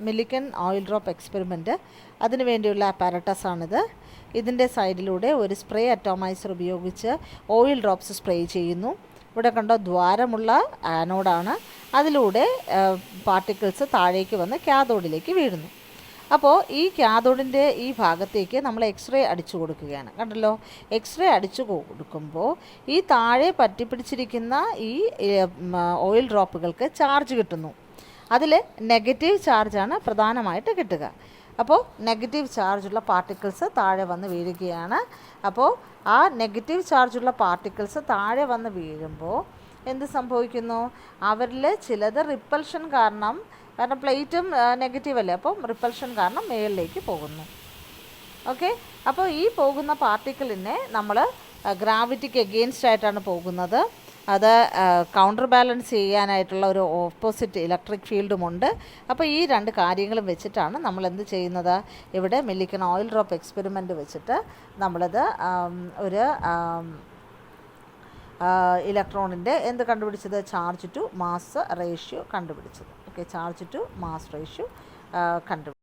Millikan oil drop experiment. അതിനു വേണ്ടിയുള്ള അപ്പാരറ്റസാണിത്. ഇതിൻ്റെ സൈഡിലൂടെ ഒരു സ്പ്രേ അറ്റോമൈസർ ഉപയോഗിച്ച് ഓയിൽ ഡ്രോപ്സ് സ്പ്രേ ചെയ്യുന്നു. ഇവിടെ കണ്ടോ ദ്വാരമുള്ള ആനോഡാണ്. അതിലൂടെ പാർട്ടിക്കിൾസ് താഴേക്ക് വന്ന് കാഥോഡിലേക്ക് വീഴുന്നു. അപ്പോൾ ഈ കാഥോഡിൻ്റെ ഈ ഭാഗത്തേക്ക് നമ്മൾ എക്സ്റേ അടിച്ചു കൊടുക്കുകയാണ്. കണ്ടല്ലോ, എക്സ്റേ അടിച്ചു കൊടുക്കുമ്പോൾ ഈ താഴെ പറ്റിപ്പിടിച്ചിരിക്കുന്ന ഈ ഓയിൽ ഡ്രോപ്പുകൾക്ക് ചാർജ് കിട്ടുന്നു. അതിൽ നെഗറ്റീവ് ചാർജാണ് പ്രധാനമായിട്ട് കിട്ടുക. അപ്പോൾ നെഗറ്റീവ് ചാർജുള്ള പാർട്ടിക്കിൾസ് താഴെ വന്ന് വീഴുകയാണ്. അപ്പോൾ ആ നെഗറ്റീവ് ചാർജുള്ള പാർട്ടിക്കിൾസ് താഴെ വന്ന് വീഴുമ്പോൾ എന്ത് സംഭവിക്കുന്നു? അവരിൽ ചിലത് റിപ്പൽഷൻ കാരണം പ്ലേറ്റും നെഗറ്റീവ് അല്ലേ, അപ്പം റിപ്പൽഷൻ കാരണം മുകളിലേക്ക് പോകുന്നു. ഓക്കെ, അപ്പോൾ ഈ പോകുന്ന പാർട്ടിക്കിളിനെ നമ്മൾ ഗ്രാവിറ്റിക്ക് എഗെയിൻസ്റ്റ് ആയിട്ടാണ് പോകുന്നത്. അത് കൗണ്ടർ ബാലൻസ് ചെയ്യാനായിട്ടുള്ള ഒരു ഓപ്പോസിറ്റ് ഇലക്ട്രിക് ഫീൽഡുമുണ്ട്. അപ്പോൾ ഈ രണ്ട് കാര്യങ്ങളും വെച്ചിട്ടാണ് നമ്മൾ എന്ത് ചെയ്യുന്നത്? ഇവിടെ മില്ലിക്കൺ ഓയിൽ ഡ്രോപ്പ് എക്സ്പെരിമെൻ്റ് വെച്ചിട്ട് നമ്മളത് ഒരു ഇലക്ട്രോണിൻ്റെ എന്ത് കണ്ടുപിടിച്ചത്? ചാർജ് ടു മാസ് റേഷ്യോ കണ്ടുപിടിച്ചത്. Okay, charge to mass ratio കണ്ടുപിടിച്ചത്.